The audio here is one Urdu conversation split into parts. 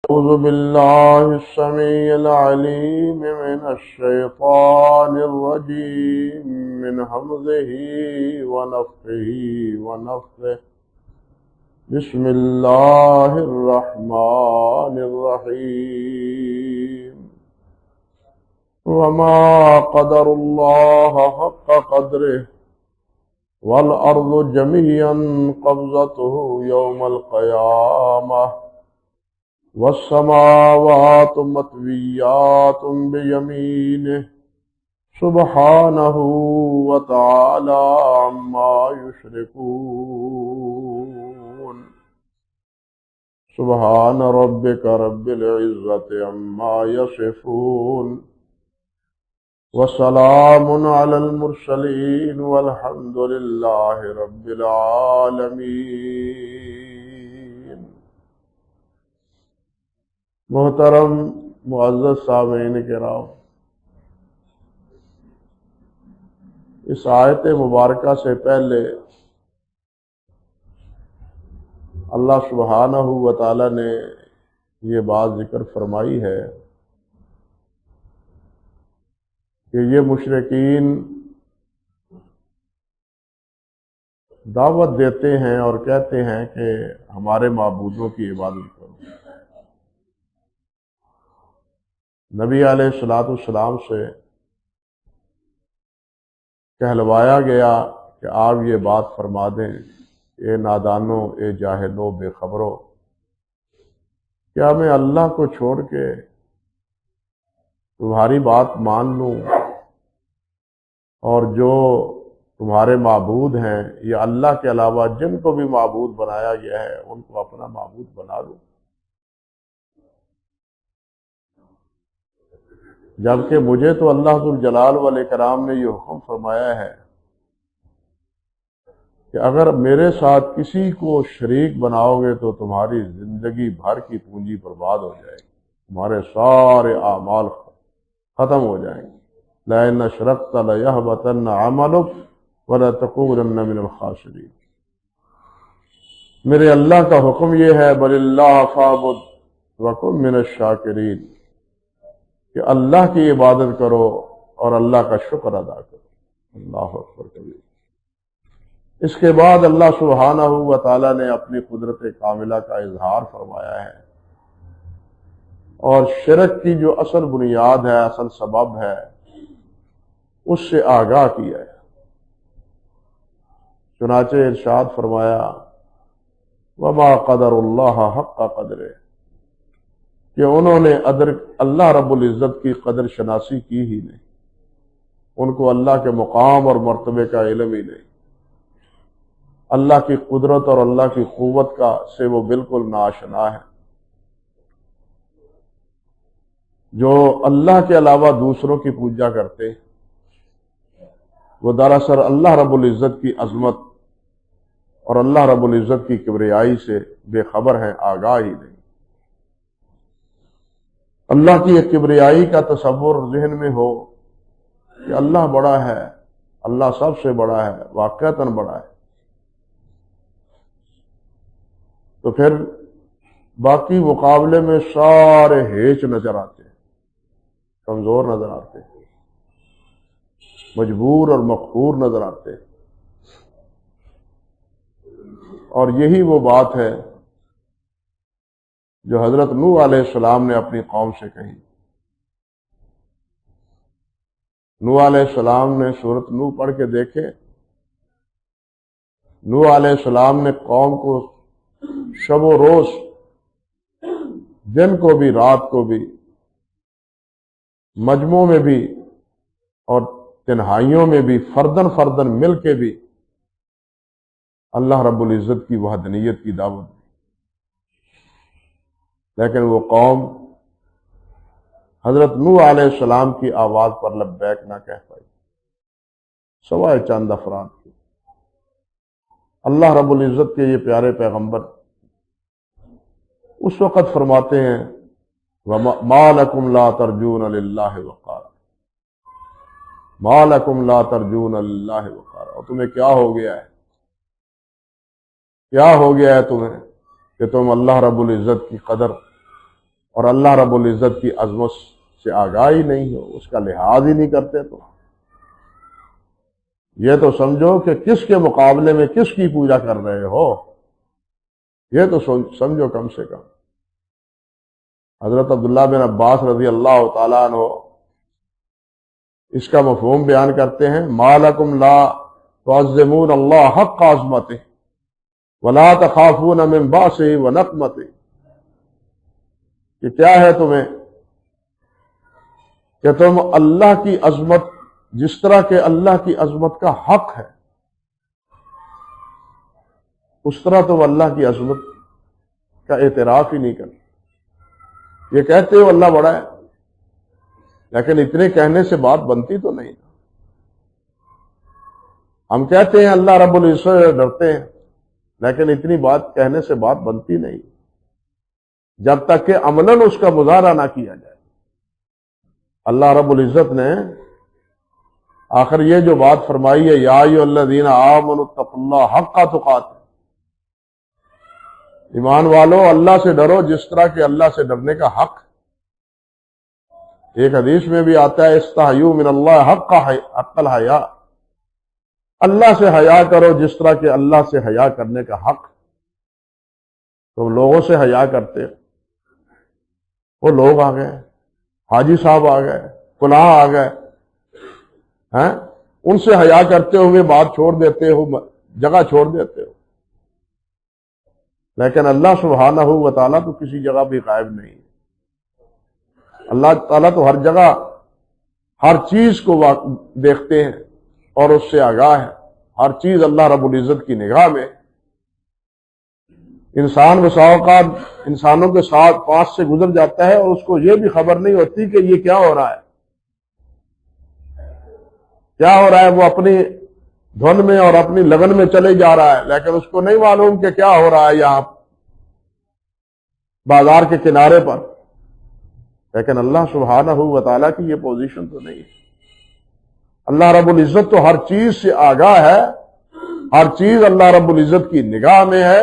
أعوذ بالله السميع العليم من الشيطان الرجيم من همزه ونفخه ونفثه بسم الله الرحمن الرحيم وما قدر الله حق قدره والأرض جميعا قبضته يوم القيامة والسماوات مطويات بيمينه سبحانه وتعالى عما يشركون سبحان ربك رب العزة عما يصفون وسلام على المرسلين والحمد لله رب العالمين۔ محترم معزز سامعین کرام، اس آیت مبارکہ سے پہلے اللہ سبحانہ و تعالی نے یہ بات ذکر فرمائی ہے کہ یہ مشرکین دعوت دیتے ہیں اور کہتے ہیں کہ ہمارے معبودوں کی عبادت کرو۔ نبی علیہ السلام سے کہلوایا گیا کہ آپ یہ بات فرما دیں، اے نادانوں، اے جاہلوں، بے خبروں، کیا میں اللہ کو چھوڑ کے تمہاری بات مان لوں اور جو تمہارے معبود ہیں یا اللہ کے علاوہ جن کو بھی معبود بنایا گیا ہے ان کو اپنا معبود بنا لوں؟ جبکہ مجھے تو اللہ ذوالجلال والاکرام نے یہ حکم فرمایا ہے کہ اگر میرے ساتھ کسی کو شریک بناؤ گے تو تمہاری زندگی بھر کی پونجی برباد ہو جائے گی، تمہارے سارے اعمال ختم ہو جائیں گے۔ لَئِنْ أَشْرَكْتَ لَيَحْبَطَنَّ عَمَلُكَ وَلَتَكُونَنَّ مِنَ الْخَاسِرِينَ۔ میرے اللہ کا حکم یہ ہے بَلِ اللَّهَ فَاعْبُدْ وَكُن مِنَ الشَّاكِرِينَ کہ اللہ کی عبادت کرو اور اللہ کا شکر ادا کرو۔ اللہ اکبر کبیر۔ اس کے بعد اللہ سبحانہ و تعالی نے اپنی قدرت کاملہ کا اظہار فرمایا ہے اور شرک کی جو اصل بنیاد ہے، اصل سبب ہے، اس سے آگاہ کیا ہے۔ چنانچہ ارشاد فرمایا وما قدر اللہ حق قدرہ کہ انہوں نے اللہ رب العزت کی قدر شناسی کی ہی نہیں، ان کو اللہ کے مقام اور مرتبے کا علم ہی نہیں، اللہ کی قدرت اور اللہ کی قوت کا سے وہ بالکل ناآشنا ہے۔ جو اللہ کے علاوہ دوسروں کی پوجا کرتے وہ دراصل اللہ رب العزت کی عظمت اور اللہ رب العزت کی کبریائی سے بے خبر ہیں، آگاہ ہی نہیں۔ اللہ کی ایک کبریائی کا تصور ذہن میں ہو کہ اللہ بڑا ہے، اللہ سب سے بڑا ہے، واقعتاً بڑا ہے، تو پھر باقی مقابلے میں سارے ہیچ نظر آتے ہیں، کمزور نظر آتے ہیں، مجبور اور مقہور نظر آتے ہیں۔ اور یہی وہ بات ہے جو حضرت نوح علیہ السلام نے اپنی قوم سے کہی۔ نوح علیہ السلام نے سورۃ نوح پڑھ کے دیکھے، نوح علیہ السلام نے قوم کو شب و روز، دن کو بھی رات کو بھی، مجموع میں بھی اور تنہائیوں میں بھی، فردن فردن مل کے بھی اللہ رب العزت کی وحدانیت کی دعوت دی، لیکن وہ قوم حضرت نوح علیہ السلام کی آواز پر لبیک نہ کہہ پائی، سوائے چند افراد کی۔ اللہ رب العزت کے یہ پیارے پیغمبر اس وقت فرماتے ہیں مَا لَكُمْ لَا تَرْجُونَ لِلَّهِ وَقَارًا، مَا لَكُمْ لَا تَرْجُونَ لِلَّهِ وَقَارًا، اور تمہیں کیا ہو گیا ہے، کیا ہو گیا ہے تمہیں کہ تم اللہ رب العزت کی قدر اور اللہ رب العزت کی عظمت سے آگاہ ہی نہیں ہو، اس کا لحاظ ہی نہیں کرتے، تو یہ تو سمجھو کہ کس کے مقابلے میں کس کی پوجا کر رہے ہو، یہ تو سمجھو کم سے کم۔ حضرت عبداللہ بن عباس رضی اللہ تعالیٰ عنہ اس کا مفہوم بیان کرتے ہیں، ما لکم لا تعظمون اللہ حق عظمتہ ولا تخافون من باسہ ونقمتہ، کہ کیا ہے تمہیں کہ تم اللہ کی عظمت، جس طرح کہ اللہ کی عظمت کا حق ہے اس طرح تم اللہ کی عظمت کا اعتراف ہی نہیں کرتے۔ یہ کہتے ہو اللہ بڑا ہے، لیکن اتنے کہنے سے بات بنتی تو نہیں۔ ہم کہتے ہیں اللہ رب العزت سے ڈرتے ہیں، لیکن اتنی بات کہنے سے بات بنتی نہیں جب تک کہ عملاً اس کا مظاہرہ نہ کیا جائے۔ اللہ رب العزت نے آخر یہ جو بات فرمائی ہے، یا ایھا الذین آمنوا اتقوا اللہ حق تقاتہ، ایمان والو اللہ سے ڈرو جس طرح کہ اللہ سے ڈرنے کا حق۔ ایک حدیث میں بھی آتا ہے، استحیوا من اللہ حق الحیاء، اللہ سے حیا کرو جس طرح کہ اللہ سے حیا کرنے کا حق۔ تو لوگوں سے حیا کرتے، وہ لوگ آ گئے، حاجی صاحب آ گئے، فلاں آ گئے، ہیں ان سے حیا کرتے ہوئے بات چھوڑ دیتے ہو، جگہ چھوڑ دیتے ہو، لیکن اللہ سبحانہ و تعالیٰ تو کسی جگہ بھی غائب نہیں ہے۔ اللہ تعالیٰ تو ہر جگہ ہر چیز کو دیکھتے ہیں اور اس سے آگاہ ہے، ہر چیز اللہ رب العزت کی نگاہ میں۔ انسان بسا اوقات انسانوں کے ساتھ پاس سے گزر جاتا ہے اور اس کو یہ بھی خبر نہیں ہوتی کہ یہ کیا ہو رہا ہے، کیا ہو رہا ہے، وہ اپنی دھن میں اور اپنی لگن میں چلے جا رہا ہے، لیکن اس کو نہیں معلوم کہ کیا ہو رہا ہے یہاں بازار کے کنارے پر۔ لیکن اللہ سبحانہ و تعالیٰ کی یہ پوزیشن تو نہیں ہے۔ اللہ رب العزت تو ہر چیز سے آگاہ ہے، ہر چیز اللہ رب العزت کی نگاہ میں ہے،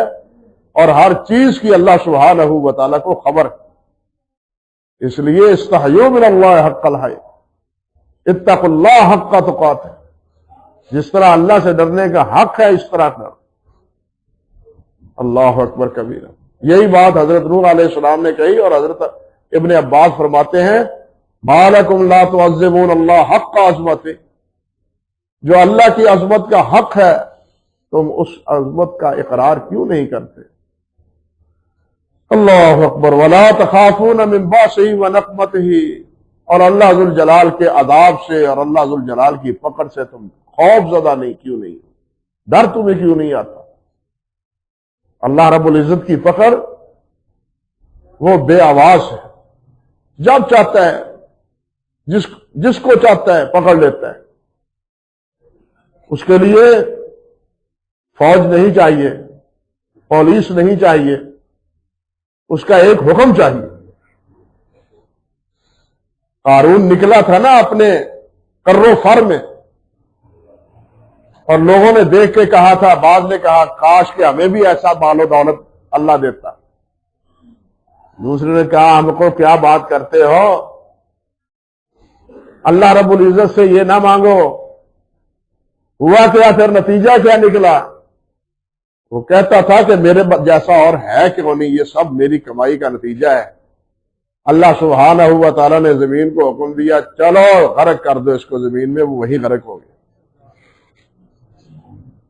اور ہر چیز کی اللہ سبحانہ و تعالیٰ کو خبر ہے۔ اس لیے استحیوا من اللہ حق الحیاء، اتقوا اللہ حق تقاتہ، جس طرح اللہ سے ڈرنے کا حق ہے اس طرح ڈر۔ اللہ اکبر کبیرہ۔ یہی بات حضرت نوح علیہ السلام نے کہی، اور حضرت ابن عباس فرماتے ہیں، ما لکم لا تعظمون اللہ حق عظمتہ، جو اللہ کی عظمت کا حق ہے تم اس عظمت کا اقرار کیوں نہیں کرتے؟ اللہ اکبر۔ ولا تخافون من باسہ ونقمتہ، اور اللہ ذوالجلال کے عذاب سے اور اللہ ذوالجلال کی پکڑ سے تم خوف زدہ نہیں کیوں نہیں، ڈر تمہیں کیوں نہیں آتا؟ اللہ رب العزت کی پکڑ وہ بے آواز ہے، جب چاہتا ہے جس کو چاہتا ہے پکڑ لیتا ہے۔ اس کے لیے فوج نہیں چاہیے، پولیس نہیں چاہیے، اس کا ایک حکم چاہیے۔ قارون نکلا تھا نا اپنے کر و فر میں، اور لوگوں نے دیکھ کے کہا تھا، بعض نے کہا کاش کہ ہمیں بھی ایسا مال و دولت اللہ دیتا، دوسرے نے کہا ہم کو کیا بات کرتے ہو، اللہ رب العزت سے یہ نہ مانگو۔ ہوا کیا پھر، نتیجہ کیا نکلا؟ وہ کہتا تھا کہ میرے جیسا اور ہے کیوں نہیں، یہ سب میری کمائی کا نتیجہ ہے۔ اللہ سبحانہ و تعالیٰ نے زمین کو حکم دیا، چلو غرق کر دو اس کو زمین میں، وہ وہی غرق ہو گیا۔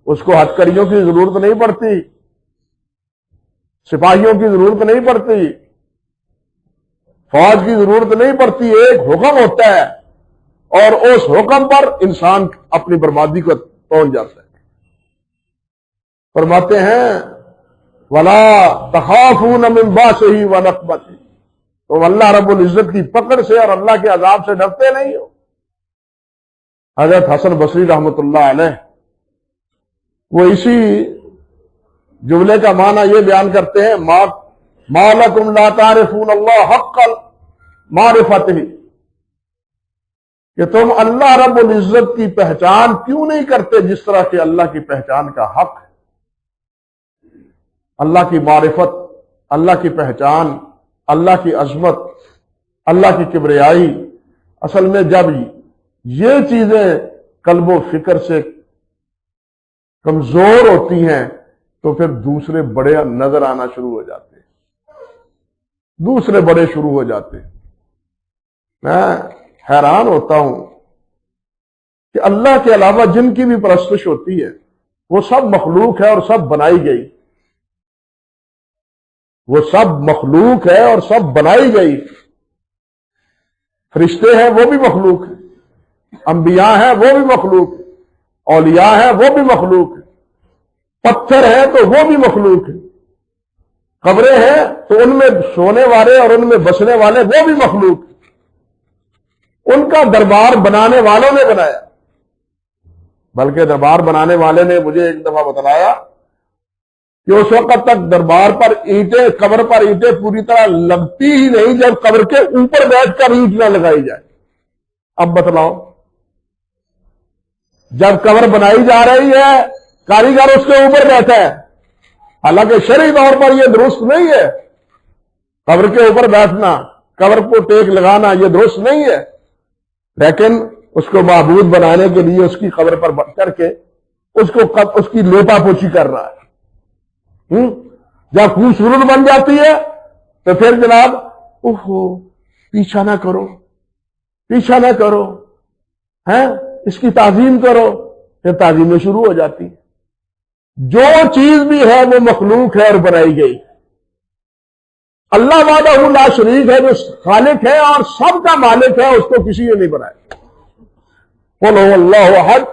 اس کو ہتھکڑیوں کی ضرورت نہیں پڑتی، سپاہیوں کی ضرورت نہیں پڑتی، فوج کی ضرورت نہیں پڑتی، ایک حکم ہوتا ہے اور اس حکم پر انسان اپنی بربادی کو پہنچ جاتا ہے۔ فرماتے ہیں ولا تخافون من باسہ ونقمتہ، تم اللہ رب العزت کی پکڑ سے اور اللہ کے عذاب سے ڈرتے نہیں ہو۔ حضرت حسن بصری رحمۃ اللہ علیہ وہ اسی جملے کا معنی یہ بیان کرتے ہیں، ما لکم لا تعرفون اللہ حق معرفتہ، کہ تم اللہ رب العزت کی پہچان کیوں نہیں کرتے جس طرح کہ اللہ کی پہچان کا حق ہے۔ اللہ کی معرفت، اللہ کی پہچان اللہ کی عظمت، اللہ کی کبریائی، اصل میں جب یہ چیزیں قلب و فکر سے کمزور ہوتی ہیں تو پھر دوسرے بڑے نظر آنا شروع ہو جاتے ہیں، دوسرے بڑے شروع ہو جاتے ہیں۔ میں حیران ہوتا ہوں کہ اللہ کے علاوہ جن کی بھی پرستش ہوتی ہے وہ سب مخلوق ہے اور سب بنائی گئی، وہ سب مخلوق ہے اور سب بنائی گئی۔ فرشتے ہیں وہ بھی مخلوق ہیں، انبیاء ہیں وہ بھی مخلوق ہیں، اولیاء ہیں وہ بھی مخلوق ہیں، پتھر ہیں تو وہ بھی مخلوق ہیں، قبریں ہیں تو ان میں سونے والے اور ان میں بسنے والے وہ بھی مخلوق ہیں۔ ان کا دربار بنانے والوں نے بنایا، بلکہ دربار بنانے والے نے مجھے ایک دفعہ بتلایا کہ اس وقت تک دربار پر اینٹیں، قبر پر اینٹیں پوری طرح لگتی ہی نہیں جب قبر کے اوپر بیٹھ کر اینٹ نہ لگائی جائے۔ اب بتلاؤ، جب قبر بنائی جا رہی ہے کاریگر اس کے اوپر بیٹھا ہے، حالانکہ شرعی طور پر یہ درست نہیں ہے، قبر کے اوپر بیٹھنا، قبر کو ٹیک لگانا یہ درست نہیں ہے، لیکن اس کو معبود بنانے کے لیے اس کی قبر پر کر کے اس کی لیپا پوچھی کر رہا ہے۔ جب خوبصورت بن جاتی ہے تو پھر جناب اوہو پیچھا نہ کرو، پیچھا نہ کرو، اس کی تعظیم کرو، پھر تعظیمیں شروع ہو جاتی ہیں۔ جو چیز بھی ہے وہ مخلوق ہے اور بنائی گئی۔ اللہ وحدہ لا شریک ہے جو خالق ہے اور سب کا مالک ہے، اس کو کسی نے نہیں بنایا۔ قل هو اللہ احد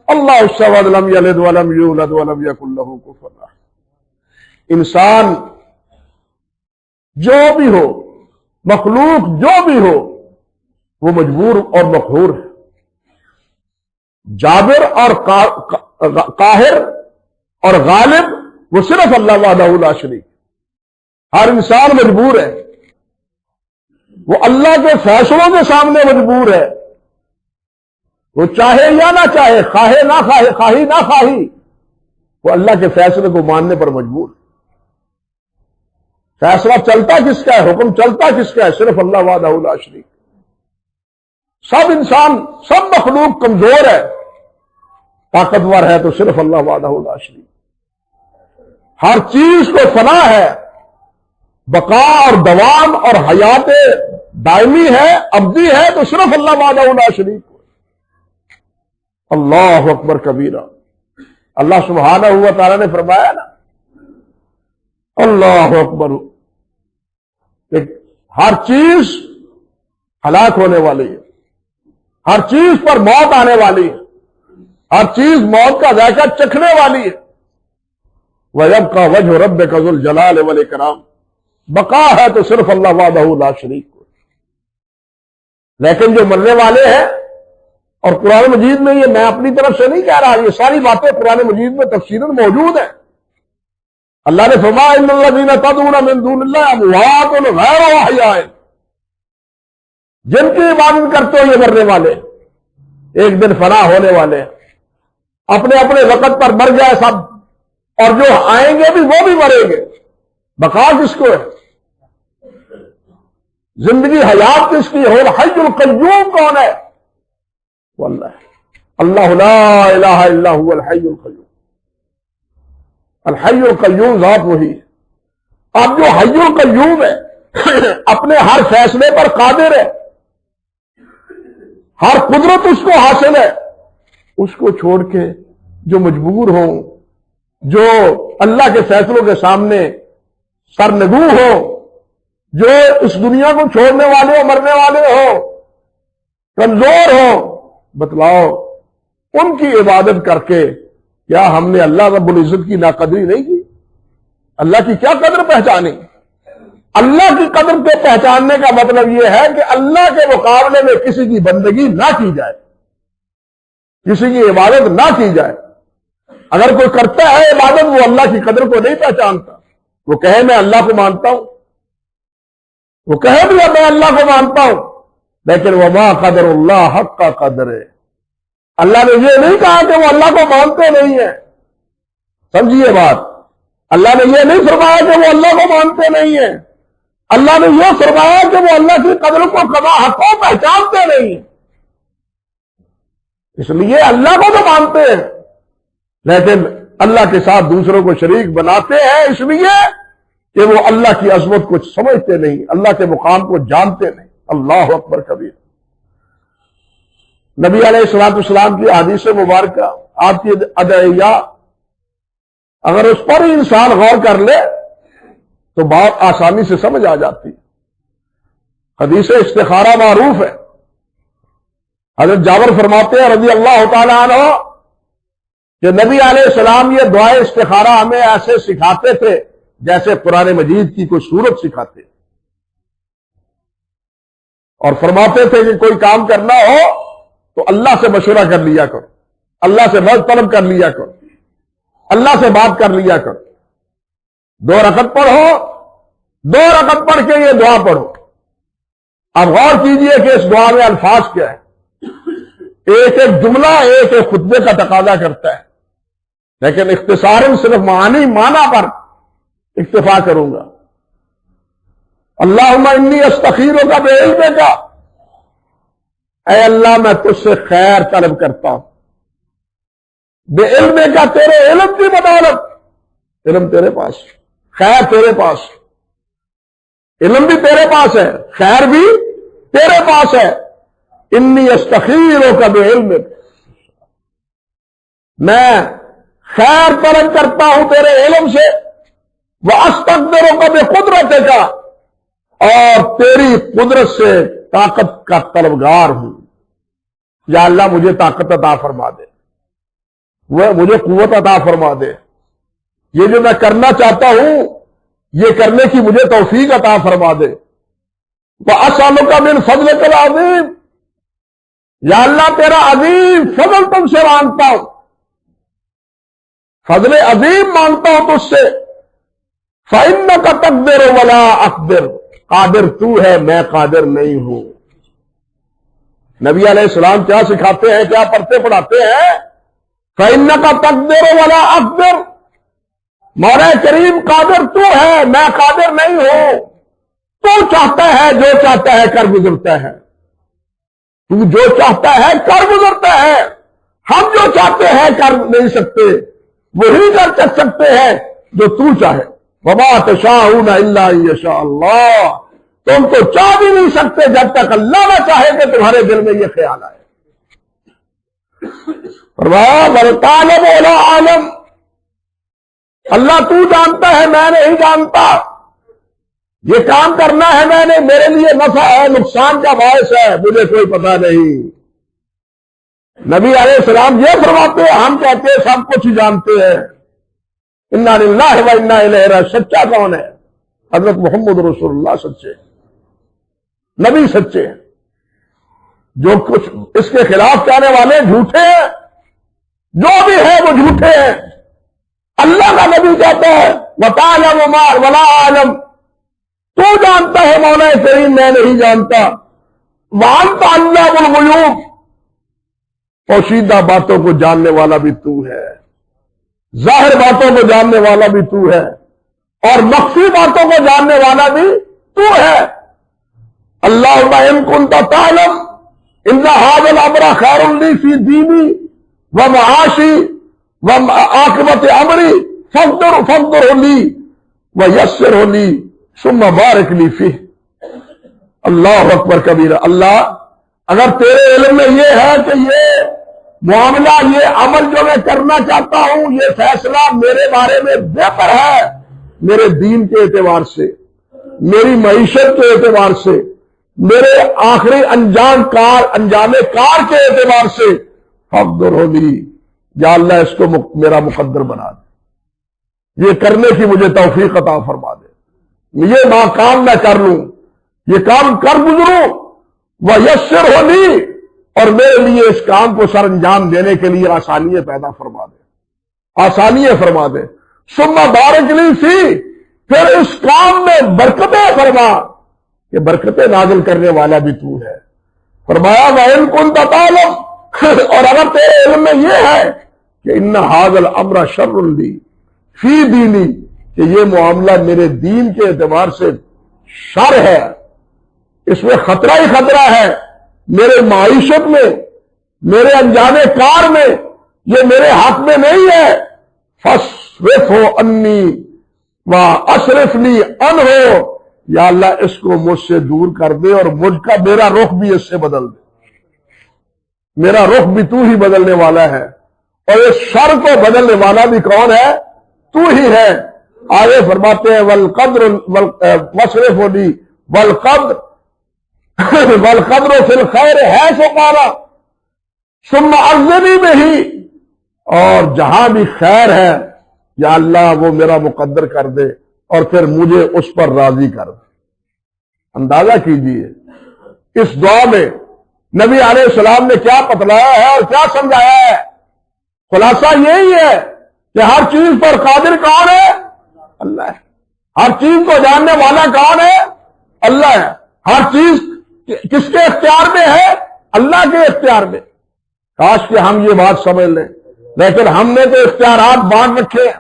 اللہ الصمد لم یلد ولم یولد ولم یکن له کفوا احد۔ انسان جو بھی ہو، مخلوق جو بھی ہو، وہ مجبور اور مقہور ہے، جابر اور قاہر اور غالب وہ صرف اللہ وحدہ لا شریک۔ ہر انسان مجبور ہے، وہ اللہ کے فیصلوں کے سامنے مجبور ہے، وہ چاہے یا نہ چاہے، خواہے نہ خواہے، خواہی نہ خواہی، وہ اللہ کے فیصلے کو ماننے پر مجبور۔ فیصلہ چلتا کس کا ہے، حکم چلتا کس کا ہے؟ صرف اللہ وحدہ لا شریک۔ سب انسان، سب مخلوق کمزور ہے، طاقتور ہے تو صرف اللہ وحدہ لا شریک۔ ہر چیز کو فنا ہے، بقا اور دوام اور حیات دائمی ہے، ابدی ہے تو صرف اللہ وحدہ لا شریک۔ اللہ اکبر کبیرہ۔ اللہ سبحانہ و تعالیٰ نے فرمایا نا، اللہ اکبر، ہر چیز ہلاک ہونے والی ہے، ہر چیز پر موت آنے والی ہے، ہر چیز موت کا ذائقہ چکھنے والی ہے۔ وَيَبْقَى وَجْهُ رَبِّكَ ذُو الْجَلَالِ وَالْإِكْرَامِ۔ بقا ہے تو صرف اللہ وحدہ لا شریک کو۔ لیکن جو مرنے والے ہیں، اور قرآن مجید میں یہ میں اپنی طرف سے نہیں کہہ رہا، یہ ساری باتیں قرآن مجید میں تفصیلاً موجود ہیں۔ اللہ نے فرمایا ان الذین تدعون من دون اللہ اموات غیر احیاء، جن کی عبادت کرتے ہو یہ مرنے والے، ایک دن فنا ہونے والے ہیں، اپنے اپنے وقت پر مر جائے سب، اور جو آئیں گے بھی وہ بھی مریں گے۔ بقا کس کو ہے؟ زندگی حیات کس کی ہے؟ الحی القیوم کون ہے؟ واللہ اللہ لا الہ الا هو الحی القیوم۔ الحی القیوم ذات وہی ہے۔ اب جو حی القیوم ہے اپنے ہر فیصلے پر قادر ہے، ہر قدرت اس کو حاصل ہے، اس کو چھوڑ کے جو مجبور ہوں، جو اللہ کے فیصلوں کے سامنے سرنگو ہو، جو اس دنیا کو چھوڑنے والے ہو، مرنے والے ہو، کمزور ہو، بتلاؤ ان کی عبادت کر کے کیا ہم نے اللہ رب العزت کی ناقدری نہیں کی؟ اللہ کی کیا قدر پہچانی؟ اللہ کی قدر کے پہچاننے کا مطلب یہ ہے کہ اللہ کے مقابلے میں کسی کی بندگی نہ کی جائے، کسی کی عبادت نہ کی جائے۔ اگر کوئی کرتا ہے عبادت وہ اللہ کی قدر کو نہیں پہچانتا، وہ کہے میں اللہ کو مانتا ہوں، وہ کہے بھی میں اللہ کو مانتا ہوں، لیکن وما قدر اللہ حق کا قدر ہے۔ اللہ نے یہ نہیں کہا کہ وہ اللہ کو مانتے نہیں ہیں، سمجھیے بات، اللہ نے یہ نہیں فرمایا کہ وہ اللہ کو مانتے نہیں ہیں، اللہ نے یہ فرمایا کہ وہ اللہ کی قدر کو کما حق کو پہچانتے نہیں، اس لیے اللہ کو تو مانتے ہیں لیکن اللہ کے ساتھ دوسروں کو شریک بناتے ہیں، اس لیے کہ وہ اللہ کی عظمت کو سمجھتے نہیں، اللہ کے مقام کو جانتے نہیں۔ اللہ اکبر کبیر۔ نبی علیہ الصلوۃ والسلام کی حدیث مبارکہ، آپ کی ادعیہ، اگر اس پر ہی انسان غور کر لے تو بات آسانی سے سمجھ آ جاتی ہے۔ حدیث استخارہ معروف ہے، حضرت جابر فرماتے ہیں رضی اللہ تعالی عنہ کہ نبی علیہ السلام یہ دعائے استخارہ ہمیں ایسے سکھاتے تھے جیسے قرآن مجید کی کوئی سورت سکھاتے، اور فرماتے تھے کہ کوئی کام کرنا ہو تو اللہ سے مشورہ کر لیا کرو، اللہ سے مدد طلب کر لیا کرو، اللہ سے بات کر لیا کرو، 2 رکعت پڑھو، 2 رکعت پڑھ کے یہ دعا پڑھو۔ اب غور کیجئے کہ اس دعا میں الفاظ کیا ہے، ایک ایک جملہ ایک ایک خطبے کا تقاضا کرتا ہے، لیکن اختصاراً صرف معنی پر اکتفا کروں گا۔ اللہم انی استخیرک بعلمک، اے اللہ میں تجھ سے خیر طلب کرتا ہوں، بعلمک، تیرے علم کی بدولت، علم تیرے پاس، خیر تیرے پاس، علم بھی تیرے پاس ہے، خیر بھی تیرے پاس ہے۔ انی استخیرک بعلمک، میں خیر طلب کرتا ہوں تیرے علم سے، وَأَسْتَقْدِرُكَ بِقُدْرَتِكَ، اور تیری قدرت سے طاقت کا طلبگار ہوں۔ یا اللہ مجھے طاقت عطا فرما دے، وہ مجھے قوت عطا فرما دے، یہ جو میں کرنا چاہتا ہوں یہ کرنے کی مجھے توفیق عطا فرما دے۔ وَأَسْأَلُكَ مِنْ فَضْلِكَ الْعَظِيمِ، یا اللہ تیرا عظیم فضل تم سے مانگتا ہوں، فضل عظیم مانگتا ہوں تجھ سے۔ فَإِنَّكَ تَقْدِرُ وَلَا أَقْدِرُ، قادر تو ہے میں قادر نہیں ہوں۔ نبی علیہ السلام کیا سکھاتے ہیں، کیا پڑھتے پڑھاتے ہیں؟ فَإِنَّكَ تَقْدِرُ وَلَا أَقْدِرُ، مولا کریم قادر تو ہے میں قادر نہیں ہوں، تو چاہتا ہے جو چاہتا ہے کر گزرتا ہے، تو جو چاہتا ہے کر گزرتا ہے، ہم جو چاہتے ہیں کر نہیں سکتے، وہی کر سکتے ہیں جو تو چاہے۔ وَمَا تَشَاءُونَ إِلَّا أَن يَشَاءَ اللَّهُ، تم تو چاہ بھی نہیں سکتے جب تک اللہ نہ چاہے کہ تمہارے دل میں یہ خیال آئے۔ فرمایا وَلْتَعْلَمُ وَلَا أَعْلَمُ، اللہ تو جانتا ہے میں نہیں جانتا، یہ کام کرنا ہے میں نے، میرے لیے نفع ہے نقصان کا باعث ہے مجھے کوئی پتہ نہیں۔ نبی علیہ السلام یہ فرماتے ہیں، ہم کہتے ہیں سب کچھ جانتے ہیں۔ انا للہ و انا الیہ راجعون، سچا کون ہے؟ حضرت محمد رسول اللہ سچے، نبی سچے ہیں، جو کچھ اس کے خلاف کہنے والے جھوٹے ہیں، جو بھی ہے وہ جھوٹے ہیں۔ اللہ کا نبی کہتا ہے وَتَعْلَمُ مَا وَلَا أَعْلَمُ، تو جانتا ہے مولا کریم میں نہیں جانتا۔ وَأَنْتَ عَلَّامُ الْغُیُوبِ، پوشیدہ باتوں کو جاننے والا بھی تو ہے، ظاہر باتوں کو جاننے والا بھی تو ہے، اور مخفی باتوں کو جاننے والا بھی تو ہے۔ اللہم ان کنت تعلم ان ھذا الامر خیر لی فی دینی ومعاشی وعاقبۃ امری فاقدر لی ویسر لی ثم بارک لی فیہ۔ اللہ اکبر کبیرہ۔ اللہ اگر تیرے علم میں یہ ہے کہ یہ معاملہ، یہ عمل جو میں کرنا چاہتا ہوں، یہ فیصلہ میرے بارے میں بہتر ہے، میرے دین کے اعتبار سے، میری معیشت کے اعتبار سے، میرے آخری انجام کار کے اعتبار سے، فقدر لی، یا اللہ اس کو میرا مقدر بنا دے، یہ کرنے کی مجھے توفیق عطا فرما دے، یہ کام میں کر لوں، یہ کام کر گزروں، وَيَسِّرْ لِي، اور میرے لیے اس کام کو سر انجام دینے کے لیے آسانیاں پیدا فرما دے، آسانیاں فرما دے۔ ثم بارک لی فی، پھر اس کام میں برکتیں فرما، کہ برکتیں نازل کرنے والا بھی تو ہے۔ فرمایا وَإِن كُنتَ تَعْلَمُ، اور اگر تیرے علم میں یہ ہے کہ ان ھذا الامر شر لی فی دینی، کہ یہ معاملہ میرے دین کے اعتبار سے شر ہے، اس میں خطرہ ہی خطرہ ہے، میرے معیشت میں، میرے انجام کار میں، یہ میرے حق میں نہیں ہے۔ فاصرفہ عنی واصرفنی عنہ، یا اللہ اس کو مجھ سے دور کر دے اور مجھ کا میرا رخ بھی اس سے بدل دے، میرا رخ بھی تو ہی بدلنے والا ہے، اور اس شر کو بدلنے والا بھی کون ہے؟ تو ہی ہے۔ آگے فرماتے ہیں والقدر واصرفنی والقدر فی الخیر حیث قال ثم ارزنی بہ، اور جہاں بھی خیر ہے یا اللہ وہ میرا مقدر کر دے اور پھر مجھے اس پر راضی کر دے۔ اندازہ کیجئے اس دعا میں نبی علیہ السلام نے کیا بتلایا ہے اور کیا سمجھایا ہے۔ خلاصہ یہی ہے کہ ہر چیز پر قادر کون ہے؟ اللہ ہے۔ ہر چیز کو جاننے والا کون ہے؟ اللہ ہے۔ ہر چیز کس کے اختیار میں ہے؟ اللہ کے اختیار میں۔ کاش کہ ہم یہ بات سمجھ لیں، لیکن ہم نے تو اختیارات بانٹ رکھے ہیں،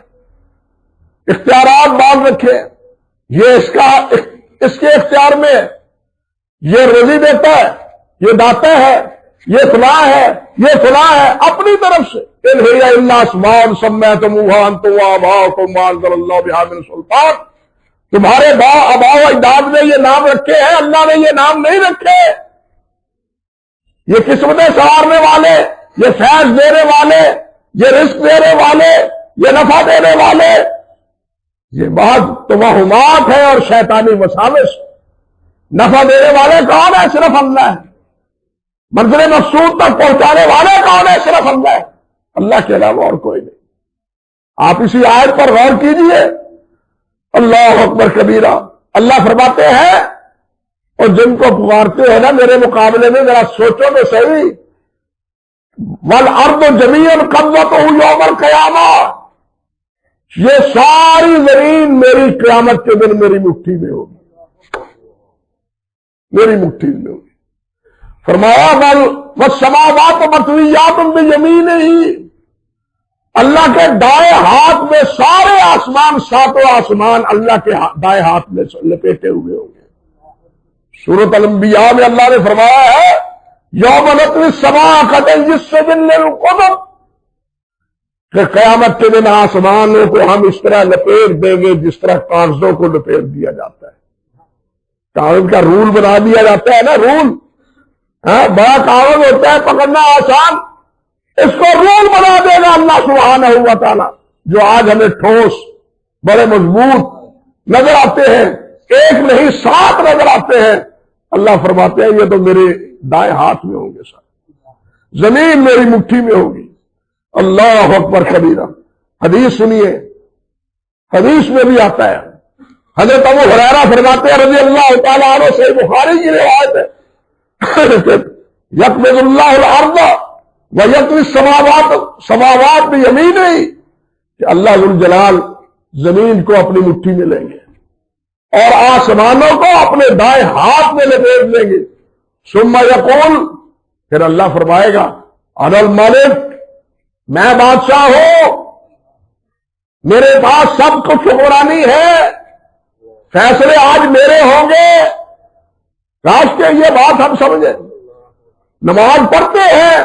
اختیارات بانٹ رکھے ہیں۔ یہ اس کے اختیار میں ہے، یہ روزی دیتا ہے، یہ داتا ہے، یہ فلاں ہے، یہ فلاں ہے، اپنی طرف سے ان ہی الا اسماء سمیتموها انتم وآباؤکم ما انزل اللہ بہا من سلطان، تمہارے آباء و اجداد نے یہ نام رکھے ہیں، اللہ نے یہ نام نہیں رکھے۔ یہ قسمتیں سنوارنے والے، یہ فیض دینے والے، یہ رزق دینے والے، یہ نفع دینے والے، یہ بات توہمات ہے اور شیطانی وساوس۔ نفع دینے والے کون ہے؟ صرف اللہ ہے۔ منزل مقصود تک پہنچانے والے کون ہے؟ صرف اللہ ہے، اللہ کے علاوہ اور کوئی نہیں۔ آپ اسی آیت پر غور کیجئے، اللہ اکبر کبیرہ۔ اللہ فرماتے ہیں اور جن کو پکارتے ہیں نا میرے مقابلے میں، ذرا سوچو تو صحیح، والارض جميعا قبضته یوم القیامہ، یہ ساری زمین میری قیامت کے دن میری مٹھی میں ہوگی، میری مٹھی میں ہوگی۔ فرمایا والسماوات مطویات بیمینہ، اللہ کے دائیں ہاتھ میں سارے آسمان، ساتوں آسمان اللہ کے دائیں ہاتھ میں لپیٹے ہوئے ہوں گے۔ سورۃ الانبیاء میں اللہ نے فرمایا ہے یوم نطوی السماء کطی السجل للقطب، کہ قیامت کے دن آسمانوں کو ہم اس طرح لپیٹ دیں گے جس طرح کاغذوں کو لپیٹ دیا جاتا ہے۔ کاغذ کا رول بنا دیا جاتا ہے نا، رول، بڑا کاغذ ہوتا ہے پکڑنا آسان، اس کو رول بنا دے گا اللہ سبحانہ و تعالی۔ جو آج ہمیں ٹھوس بڑے مضبوط نظر آتے ہیں، ایک نہیں 7 نظر آتے ہیں، اللہ فرماتے ہیں یہ تو میرے دائیں ہاتھ میں ہوں گے، سارے زمین میری مٹھی میں ہوگی۔ اللہ اکبر کبیرہ۔ حدیث سنیے، حدیث میں بھی آتا ہے، حضرت ابو ہریرہ فرماتے ہیں رضی اللہ تعالیٰ عنہ، صحیح بخاری کی روایت ہے، یقبض اللہ الارض ویطوی السماوات، سماوات بیمینہ، کہ اللہ ذو الجلال زمین کو اپنی مٹھی میں لیں گے اور آسمانوں کو اپنے دائیں ہاتھ میں لپیٹ لیں گے۔ ثم یقول، پھر اللہ فرمائے گا انا الملک، میں بادشاہ ہوں، میرے پاس سب کچھ حکمرانی ہے، فیصلے آج میرے ہوں گے۔ کاش کہ یہ بات ہم سمجھیں۔ نماز پڑھتے ہیں،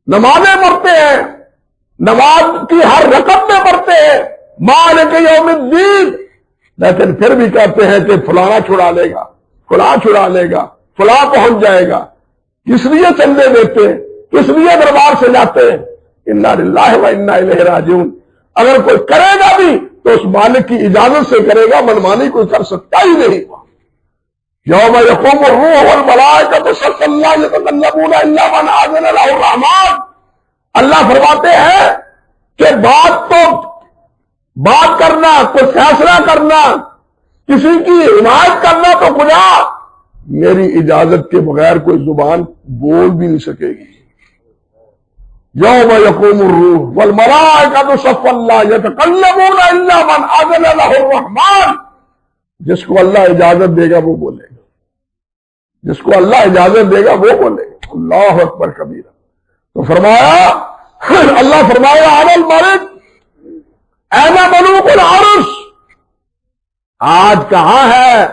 نمازیں پڑھتے ہیں، نماز کی ہر رکعت میں پڑھتے ہیں مالک یوم الدین، لیکن پھر بھی کہتے ہیں کہ فلانا چھڑا لے گا، فلاں چھڑا لے گا، فلاں پہنچ جائے گا۔ کس لیے چندے دیتے ہیں، کس لیے دربار سے جاتے ہیں؟ انا للہ و انا الیہ راجعون۔ اگر کوئی کرے گا بھی تو اس مالک کی اجازت سے کرے گا، منمانی کوئی کر سکتا ہی نہیں۔ یوم یقوم الروح والملائکۃ صفا لا یتکلمون الا من اذن له الرحمن، اللہ فرماتے ہیں کہ بات کرنا، کوئی فیصلہ کرنا، کسی کی حمایت کرنا تو خدا میری اجازت کے بغیر کوئی زبان بول بھی نہیں سکے گی۔ یوم یقوم الروح والملائکۃ صفا لا یتکلمون الا من اذن له الرحمن، جس کو اللہ اجازت دے گا وہ بولے گا، جس کو اللہ اجازت دے گا وہ بولے گا۔ اللہ اکبر کبیرہ۔ تو فرمایا، اللہ فرمایا انا الملک اینا ملوک العرش، آج کہاں ہے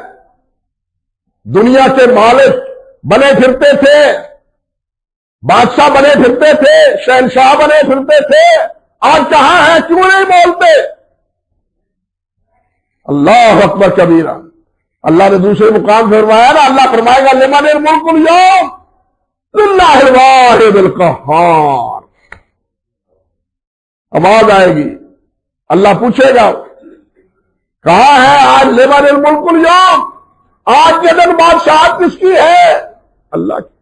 دنیا کے مالک بنے پھرتے تھے، بادشاہ بنے پھرتے تھے، شہنشاہ بنے پھرتے تھے، آج کہاں ہیں؟ کیوں نہیں بولتے؟ اللہ اکبر کبیرہ۔ اللہ نے دوسرے مقام فرمایا نا، اللہ فرمائے گا لمن الملک اليوم للہ الواحد القہار۔ آواز آئے گی، اللہ پوچھے گا کہاں ہے آج لمن الملک اليوم، آج کے دن بادشاہت کس کی ہے؟ اللہ کی۔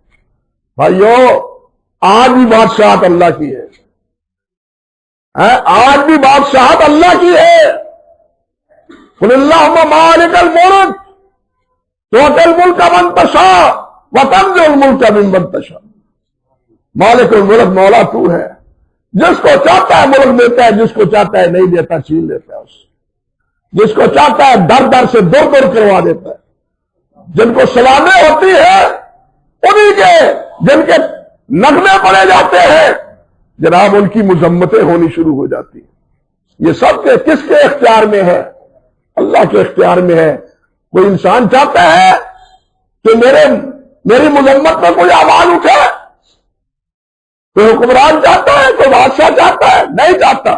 بھائیو آج بھی بادشاہت اللہ کی ہے، آج بھی بادشاہت اللہ کی ہے۔ قل اللہم مالک الملک تؤتی الملک من تشاء وتنزع الملک ممن تشاء۔ مالک الملک مولا تو ہے، جس کو چاہتا ہے ملک دیتا ہے، جس کو چاہتا ہے نہیں دیتا، چھین لیتا ہے اس سے، جس کو چاہتا ہے در در سے دور دور کروا دیتا ہے۔ جن کو سلامیں ہوتی ہے انہی کے، جن کے نغمے پڑے جاتے ہیں جناب ان کی مذمتیں ہونی شروع ہو جاتی ہیں۔ یہ سب کے کس کے اختیار میں ہے؟ اللہ کے اختیار میں ہے۔ کوئی انسان چاہتا ہے کہ میری مذمت میں کوئی آواز اٹھے؟ کوئی حکمران چاہتا ہے؟ کوئی بادشاہ چاہتا ہے؟ نہیں چاہتا۔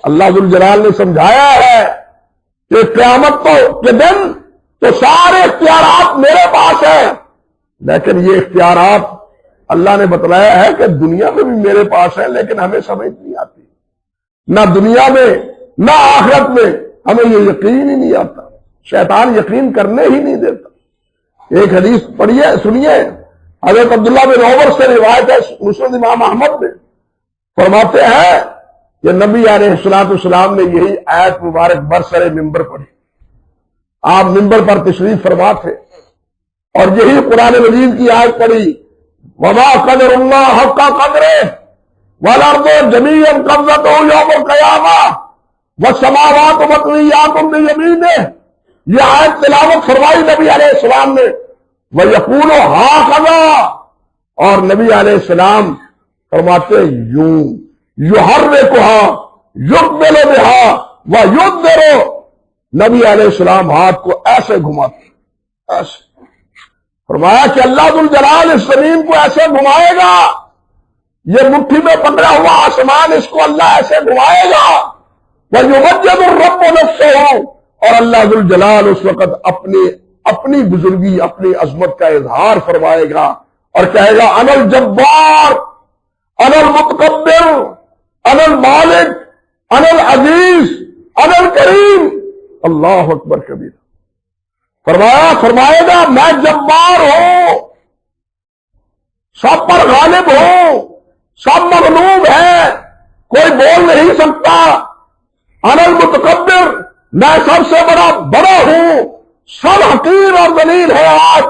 اللہ ذوالجلال نے سمجھایا ہے کہ قیامت کے دن تو سارے اختیارات میرے پاس ہیں، لیکن یہ اختیارات اللہ نے بتلایا ہے کہ دنیا میں بھی میرے پاس ہے، لیکن ہمیں سمجھ نہیں آتی۔ نہ دنیا میں نہ آخرت میں ہمیں یہ یقین ہی نہیں آتا، شیطان یقین کرنے ہی نہیں دیتا۔ ایک حدیث پڑھیے سنیے، حضرت عبداللہ بن عمر سے روایت ہے، مسند امام احمد میں فرماتے ہیں کہ نبی علیہ السلام نے یہی آیت مبارک برسر ممبر پڑھی۔ آپ ممبر پر تشریف فرما تھے اور یہی قرآن مجید کی آیت پڑھی، وما قدر اللہ حق قدرہ والارض جميعا قبضته یوم القیامہ والسماوات مطویات بیمینہ۔ یہ آیت تلاوت فرمائی نبی علیہ السلام نے، وَيَقُولُ هَكَذَا، اور نبی علیہ السلام فرماتے یوں، يُحَرِّكُهَا يُقْبِلُ بِهَا وَيُدْبِرُ، نبی علیہ السلام ہاتھ کو ایسے گھماتے، ایسے فرمایا کہ اللہ ذوالجلال اس زمین کو ایسے گھمائے گا، یہ مٹھی میں پکڑا ہوا آسمان اس کو اللہ ایسے گھمائے گا، وَيُمَجَّدُ الرَّبُّ نَفْسَهُ، اور اللہ ذوالجلال اس وقت اپنی بزرگی، اپنی عظمت کا اظہار فرمائے گا اور کہے گا انا الجبار، انا المتکبر، انا المالک، انا العزیز، انا الکریم۔ اللہ اکبر کبیر۔ فرمائے گا میں جبار ہوں، سب پر غالب ہوں، سب مغلوب ہے، کوئی بول نہیں سکتا۔ انا المتکبر، میں سب سے بڑا ہوں، سب حقیر اور ذلیل ہے آج۔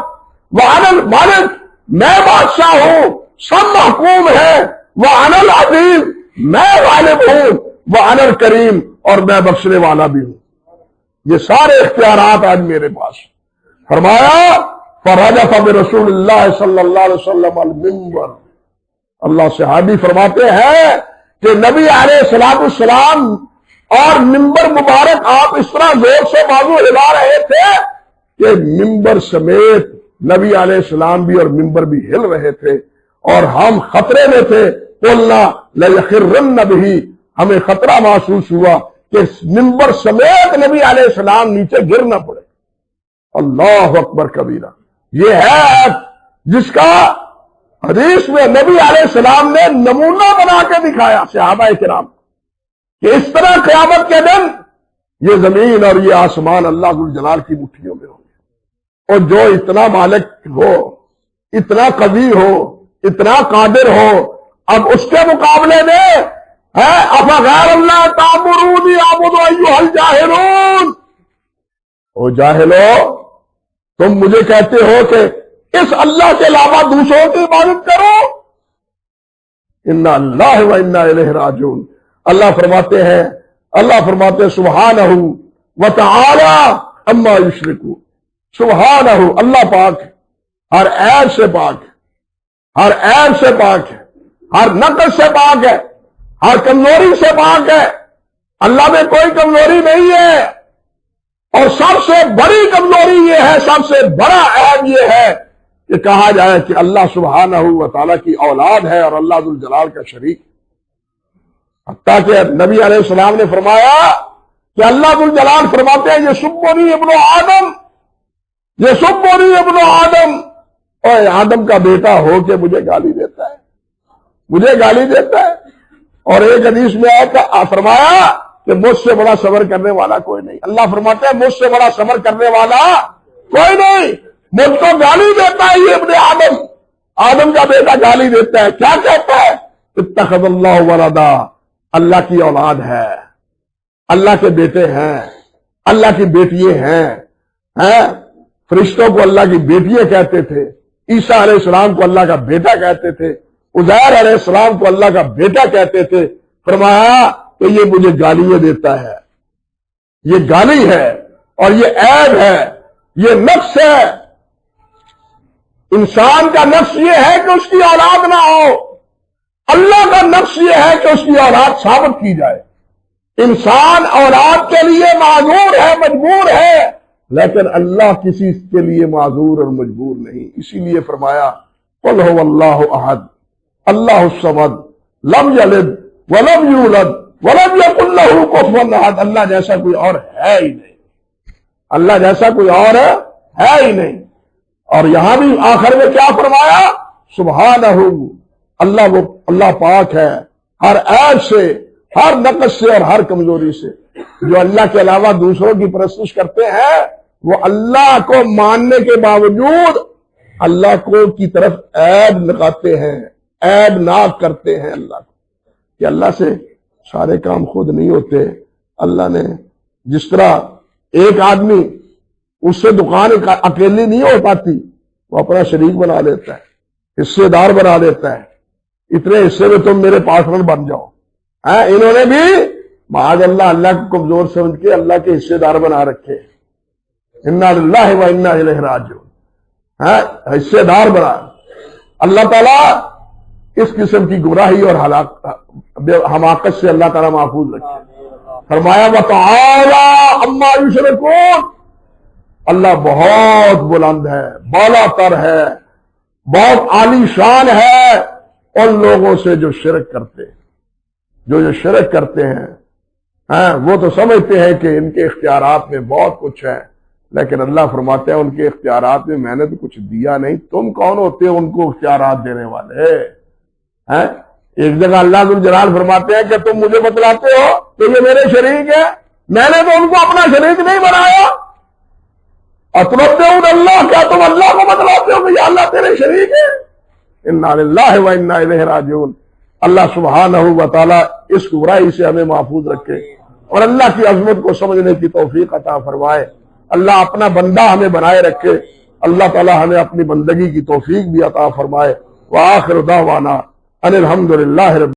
وانا المالک، میں بادشاہ ہوں، سب محکوم ہے۔ وانا العزیز، میں غالب ہوں۔ وانا الکریم، اور میں بخشنے والا بھی ہوں۔ یہ سارے اختیارات آج میرے پاس۔ فرمایا فرجف برسول اللہ صلی اللہ علیہ وسلم المنبر۔ اللہ صحابی فرماتے ہیں کہ نبی علیہ السلام اور منبر مبارک آپ اس طرح زور سے بازو ہلا رہے تھے کہ منبر سمیت نبی علیہ السلام بھی اور منبر بھی ہل رہے تھے، اور ہم خطرے میں تھے۔ قلنا لیخرن بہ، ہمیں خطرہ محسوس ہوا کہ منبر سمیت نبی علیہ السلام نیچے گر نہ پڑے۔ اللہ اکبر کبیرہ۔ یہ ہے جس کا حدیث میں نبی علیہ السلام نے نمونہ بنا کے دکھایا صحابہ کرام کہ اس طرح قیامت کے دن یہ زمین اور یہ آسمان اللہ ذوالجلال کی مٹھیوں میں ہوں گے، اور جو اتنا مالک ہو، اتنا قوی ہو، اتنا قادر ہو، اب اس کے مقابلے میں ہے افغیر اللہ تعبرونی اعبد ایھا الجاہلون، او جاہلو تم مجھے کہتے ہو کہ اس اللہ کے علاوہ دوسروں کی عبادت کرو۔ انا اللہ و انا الیہ راجعون۔ اللہ فرماتے ہیں سبحانہ وتعالی عما یشرکون۔ سبحانہ، اللہ پاک ہے، ہر عیب سے پاک ہے، ہر عیب سے پاک ہے، ہر نقص سے پاک ہے، ہر کمزوری سے پاک ہے۔ اللہ میں کوئی کمزوری نہیں ہے، اور سب سے بڑی کمزوری یہ ہے، سب سے بڑا عیب یہ ہے کہ کہا جائے کہ اللہ سبحانہ و تعالیٰ کی اولاد ہے اور اللہ ذو الجلال کا شریک، حتیٰ کہ نبی علیہ السلام نے فرمایا کہ اللہ ذو الجلال فرماتے ہیں یسبنی ابن آدم، یسبنی ابن آدم، اور آدم کا بیٹا ہو کے مجھے گالی دیتا ہے، مجھے گالی دیتا ہے۔ اور ایک حدیث میں فرمایا کہ مجھ سے بڑا صبر کرنے والا کوئی نہیں۔ اللہ فرماتے ہیں مجھ سے بڑا صبر کرنے والا کوئی نہیں، مجھ کو گالی دیتا ہے یہ ابن آدم، آدم کا بیٹا گالی دیتا ہے، کیا کہتا ہے؟ اتخذ اللہ ولدا، اللہ کی اولاد ہے، اللہ کے بیٹے ہیں، اللہ کی بیٹیاں ہیں، فرشتوں کو اللہ کی بیٹیاں کہتے تھے، عیسیٰ علیہ السلام کو اللہ کا بیٹا کہتے تھے، عزیر علیہ السلام کو اللہ کا بیٹا کہتے تھے۔ فرمایا کہ یہ مجھے گالیاں دیتا ہے، یہ گالی ہے اور یہ عیب ہے، یہ نقص ہے۔ انسان کا نقص یہ ہے کہ اس کی اولاد نہ ہو، اللہ کا نقص یہ ہے کہ اس کی اولاد ثابت کی جائے۔ انسان اولاد کے لیے معذور ہے، مجبور ہے، لیکن اللہ کسی کے لیے معذور اور مجبور نہیں۔ اسی لیے فرمایا قل هو اللہ احد اللہ الصمد لم یلد ولم یولد ولم یکن لہ کفوا احد، اللہ جیسا کوئی اور ہے ہی نہیں، اللہ جیسا کوئی اور ہے ہی نہیں۔ اور یہاں بھی آخر میں کیا فرمایا؟ سبحانہ، اللہ پاک ہے ہر عیب سے، ہر نقص سے اور ہر کمزوری سے۔ جو اللہ کے علاوہ دوسروں کی پرستش کرتے ہیں وہ اللہ کو ماننے کے باوجود اللہ کو کی طرف عیب لگاتے ہیں، عیب ناک کرتے ہیں اللہ کو، کہ اللہ سے سارے کام خود نہیں ہوتے۔ اللہ نے جس طرح ایک آدمی اس سے دکان اکیلی نہیں ہو پاتی، وہ اپنا شریک بنا لیتا ہے، حصے دار بنا لیتا ہے، اتنے حصے میں تم میرے پارٹنر بن جاؤ۔ انہوں نے بھی معاذ اللہ کو کمزور سمجھ کے اللہ کے حصے دار بنا رکھے، انا للہ و انا الیہ راجعون، حصے دار بنا۔ اللہ تعالیٰ اس قسم کی گمراہی اور حماقت سے اللہ تعالیٰ محفوظ رکھے۔ فرمایا وَتَعَالَىٰ عَمَّا يُشْرِكُونَ، اللہ بہت بلند ہے، بالا تر ہے، بہت عالی شان ہے ان لوگوں سے جو شرک کرتے ہیں۔ جو شرک کرتے ہیں وہ تو سمجھتے ہیں کہ ان کے اختیارات میں بہت کچھ ہے، لیکن اللہ فرماتے ہیں ان کے اختیارات میں میں نے تو کچھ دیا نہیں، تم کون ہوتے ہیں ان کو اختیارات دینے والے؟ ایک جگہ اللہ ذو الجلال فرماتے ہیں کہ تم مجھے بتلاتے ہو کہ یہ میرے شریک ہے، میں نے تو ان کو اپنا شریک نہیں بنایا۔ اطلبتون اللہ، کیا تم اللہ کو بتلاتے ہو کہ یا اللہ تیرے شریک ہے؟ انا للہ و انا الیہ راجعون۔ اللہ سبحانہ و تعالیٰ اس گمراہی سے ہمیں محفوظ رکھے اور اللہ کی عظمت کو سمجھنے کی توفیق عطا فرمائے۔ اللہ اپنا بندہ ہمیں بنائے رکھے، اللہ تعالیٰ ہمیں اپنی بندگی کی توفیق بھی عطا فرمائے۔ وآخر دعوانا ان الحمد للہ رب